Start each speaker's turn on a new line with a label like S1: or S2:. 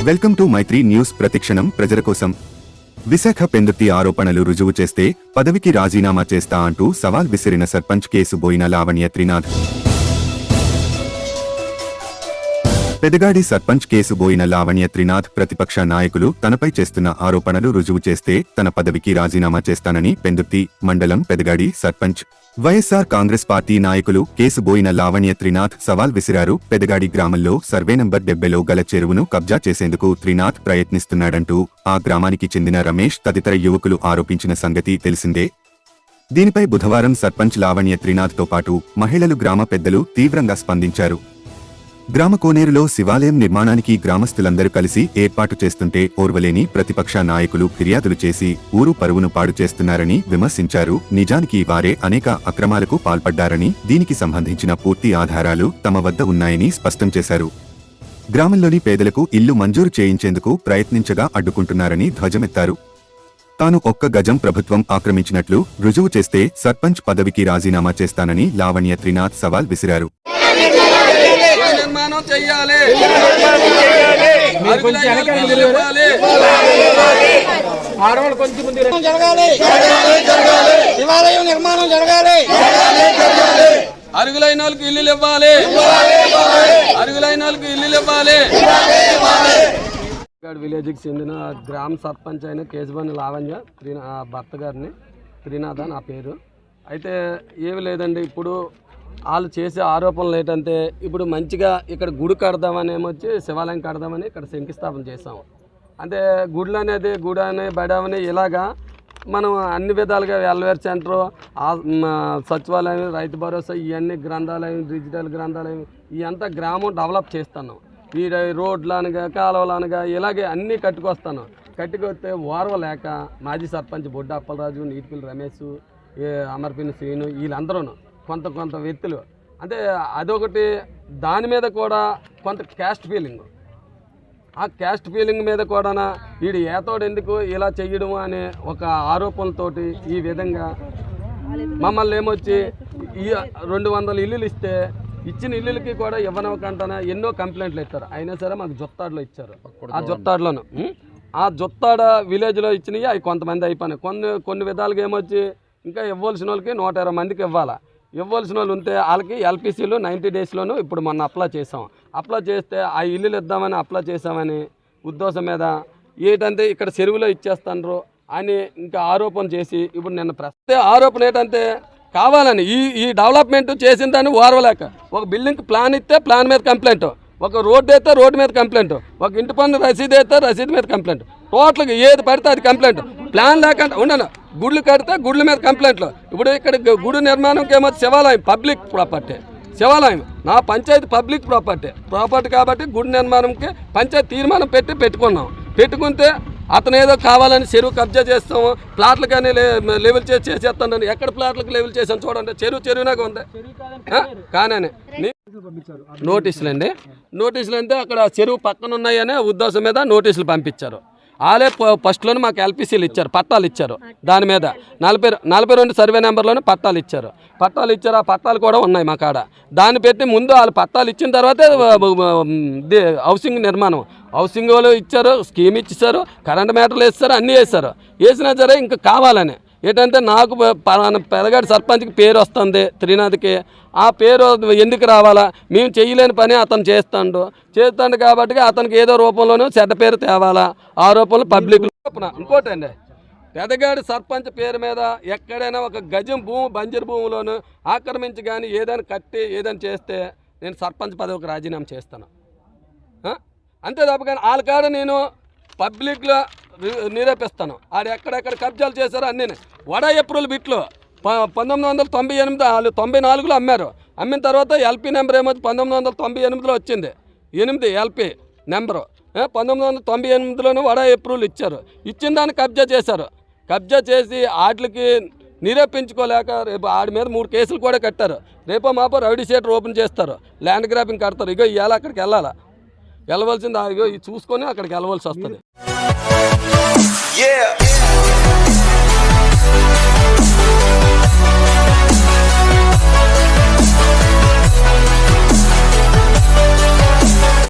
S1: Welcome to Mythri news ప్రతిక్షణం ప్రజల కోసం. విశాఖ పెందుర్తి ఆరోపణలు రుజువు చేస్తే పదవికి రాజీనామా చేస్తా అంటూ సవాల్ విసిరిన సర్పంచ్ కేసు బోయిన లావణ్య త్రినాథ్. పెదగాడి సర్పంచ్ కేసు బోయిన లావణ్య త్రినాథ్ ప్రతిపక్ష నాయకులు తనపై చేస్తున్న ఆరోపణలు రుజువు చేస్తే తన పదవికి రాజీనామా చేస్తానని పెందుర్తి మండలం పెదగాడి సర్పంచ్ వైఎస్ఆర్ కాంగ్రెస్ పార్టీ నాయకులు కేసు బోయిన లావణ్య త్రినాథ్ సవాల్ విసిరారు. పెదగాడి గ్రామంలో సర్వే నంబర్ 70లో గల చెరువును కబ్జా చేసేందుకు త్రినాథ్ ప్రయత్నిస్తున్నాడంటూ ఆ గ్రామానికి చెందిన రమేష్ తదితర యువకులు ఆరోపించిన సంగతి తెలిసిందే. దీనిపై బుధవారం సర్పంచ్ లావణ్య త్రినాథ్తో పాటు మహిళలు గ్రామ పెద్దలు తీవ్రంగా స్పందించారు. గ్రామ కోనేరులో శివాలయం నిర్మాణానికి గ్రామస్తులందరూ కలిసి ఏర్పాటు చేస్తుంటే ఓర్వలేని ప్రతిపక్ష నాయకులు ఫిర్యాదులు చేసి ఊరు పరువును పాడు చేస్తున్నారని విమర్శించారు. నిజానికి వారే అనేక అక్రమాలకు పాల్పడ్డారని, దీనికి సంబంధించిన పూర్తి ఆధారాలు తమ వద్ద ఉన్నాయని స్పష్టం చేశారు. గ్రామంలోని పేదలకు ఇల్లు మంజూరు చేయించేందుకు ప్రయత్నించగా అడ్డుకుంటున్నారని ధ్వజమెత్తారు. తాను ఒక్క గజం ప్రభుత్వం ఆక్రమించినట్లు రుజువు చేస్తే సర్పంచ్ పదవికి రాజీనామా చేస్తానని లావణ్య త్రినాథ్ సవాల్ విసిరారు.
S2: అరుగులైన వాళ్ళకి ఇల్లు ఇవ్వాలి, అరుగులైన వాళ్ళకి ఇల్లు ఇవ్వాలి. విలేజ్కి చెందిన గ్రామ సర్పంచ్ అయిన కేశవని లావణ్య భర్త గారిని త్రినాథ నా పేరు. అయితే ఏమి లేదండి, ఇప్పుడు వాళ్ళు చేసే ఆరోపణలు ఏంటంటే ఇప్పుడు మంచిగా ఇక్కడ గుడి కడదామని ఏమొచ్చి శివాలయం కడదామని ఇక్కడ శంకుస్థాపన చేసాం. అంటే గుడి అనేది గుడి అని బడవని ఇలాగా మనం అన్ని విధాలుగా వెల్వేర్ సెంటరు, సచివాలయం, రైతు భరోసా, ఇవన్నీ గ్రంథాలయం, డిజిటల్ గ్రంథాలయం ఇవంతా గ్రామం డెవలప్ చేస్తున్నాం. ఈ రోడ్లు అనగా కాలువలు అనగా ఇలాగే అన్నీ కట్టుకొస్తాను. కట్టుకొస్తే ఓర్వలేక మాజీ సర్పంచ్ బొడ్డ అప్పలరాజు, నీటిపిల్లి రమేష్, అమర్పిని శ్రీను వీళ్ళందరూ కొంత వ్యక్తులు అంటే అదొకటి. దాని మీద కూడా కొంత క్యాస్ట్ ఫీలింగ్, ఆ క్యాస్ట్ ఫీలింగ్ మీద కూడా వీడు ఏతోడు ఎందుకు ఇలా చెయ్యడం అనే ఒక ఆరోపణలతోటి ఈ విధంగా మమ్మల్ని ఏమొచ్చి ఈ 200 ఇల్లులు ఇస్తే ఇచ్చిన ఇల్లులకి కూడా ఇవ్వనవకంటనే ఎన్నో కంప్లైంట్లు ఇస్తారు. అయినా సరే మాకు జొత్తాడులో ఇచ్చారు. ఆ జొత్తాడులోను ఆ జొత్తాడ విలేజ్లో ఇచ్చినవి అవి కొంతమంది అయిపోయినాయి. కొన్ని విధాలుగా ఏమొచ్చి ఇంకా ఇవ్వాల్సిన వాళ్ళకి 120 మందికి ఇవ్వాలా. ఇవ్వాల్సిన వాళ్ళు ఉంటే వాళ్ళకి ఎల్పిసిలు 90 డేస్లోనూ ఇప్పుడు మొన్న అప్లై చేసాం. అప్లై చేస్తే ఆ ఇల్లులు ఇద్దామని అప్లై చేసామని ఉద్దేశం మీద ఏంటంటే ఇక్కడ చెరువులో ఇచ్చేస్తాను అని ఇంకా ఆరోపణ చేసి ఇప్పుడు నిన్న ప్రస్తుత ఆరోపణ ఏంటంటే కావాలని ఈ డెవలప్మెంట్ చేసిన దాన్ని ఓర్వలేక ఒక బిల్డింగ్కి ప్లాన్ ఇస్తే ప్లాన్ మీద కంప్లైంట్, ఒక రోడ్డు అయితే రోడ్డు మీద కంప్లైంట్, ఒక ఇంటి పన్ను రసీదు అయితే రసీదు మీద కంప్లైంట్, టోటల్గా ఏది పడితే అది కంప్లైంట్. ప్లాన్ లేకుండా ఉండను, గుళ్ళు కడితే గుళ్ళ మీద కంప్లైంట్లు. ఇప్పుడు ఇక్కడ గుడి నిర్మాణంకి ఏమో శివాలయం పబ్లిక్ ప్రాపర్టీ, శివాలయం నా పంచాయతీ పబ్లిక్ ప్రాపర్టీ కాబట్టి గుడి నిర్మాణంకి పంచాయతీ తీర్మానం పెట్టుకున్నాం. పెట్టుకుంటే అతను ఏదో కావాలని చెరువు కబ్జా చేస్తాము, ప్లాట్లు కానీ లెవెల్ చేసేస్తాను. ఎక్కడ ప్లాట్లకు లెవెల్ చేసాను చూడండి, చెరువునాగా ఉంది కానీ నోటీసులు అండి. నోటీసులు అంటే అక్కడ చెరువు పక్కన ఉన్నాయనే ఉద్దేశం మీద నోటీసులు పంపించారు. వాళ్ళే ఫస్ట్లోనే మాకు ఎల్పిసిలు ఇచ్చారు, పట్టాలు ఇచ్చారు. దాని మీద 42 సర్వే నెంబర్లోనే పట్టాలు ఇచ్చారు. ఆ పట్టాలు కూడా ఉన్నాయి మా కాడ. దాన్ని పెట్టి ముందు వాళ్ళు పట్టాలు ఇచ్చిన తర్వాతే హౌసింగ్ నిర్మాణం, హౌసింగ్ వాళ్ళు ఇచ్చారు, స్కీమ్ ఇచ్చారు, కరెంట్ మీటర్లు వేస్తారు, అన్నీ వేస్తారు. వేసినా సరే ఇంకా కావాలని ఏంటంటే నాకు పెదగాడి సర్పంచ్కి పేరు వస్తుంది త్రినాథ్కి. ఆ పేరు ఎందుకు రావాలా, మేము చేయలేని పని అతను చేస్తాడు కాబట్టి అతనికి ఏదో రూపంలోనూ చెడ్డ పేరు తేవాలా, ఆ రూపంలో పబ్లిక్. ఇంకోటండి, పెదగాడి సర్పంచ్ పేరు మీద ఎక్కడైనా ఒక గజం భూమి బంజరు భూమిలోను ఆక్రమించి కానీ ఏదైనా కట్టి ఏదైనా చేస్తే నేను సర్పంచ్ పదవికి రాజీనామా చేస్తాను. అంతే తప్ప కానీ వాళ్ళ కాడ నేను పబ్లిక్లో నిరూపిస్తాను. ఆడ ఎక్కడెక్కడ కబ్జాలు చేశారో అన్నీ వడా ఏప్రిల్ బిట్లో 1998 వాళ్ళు 94లో అమ్మారు. అమ్మిన తర్వాత ఎల్పి నెంబర్ ఏమో 1998లో వచ్చింది, 8 ఎల్పి నెంబరు. 1998లోనే వడా ఏప్రిల్ ఇచ్చారు. ఇచ్చిన దాన్ని కబ్జా చేశారు. కబ్జా చేసి వాటికి నిరూపించుకోలేక రేపు ఆడి మీద 3 కేసులు కూడా కట్టారు. రేపో మాపో రౌడీ షీటర్ ఓపెన్ చేస్తారు, ల్యాండ్ గ్రాబింగ్ కడతారు. ఇగో ఇవాళ అక్కడికి వెళ్ళవలసింది, ఇగో చూసుకొని అక్కడికి వెళ్ళవలసి వస్తుంది.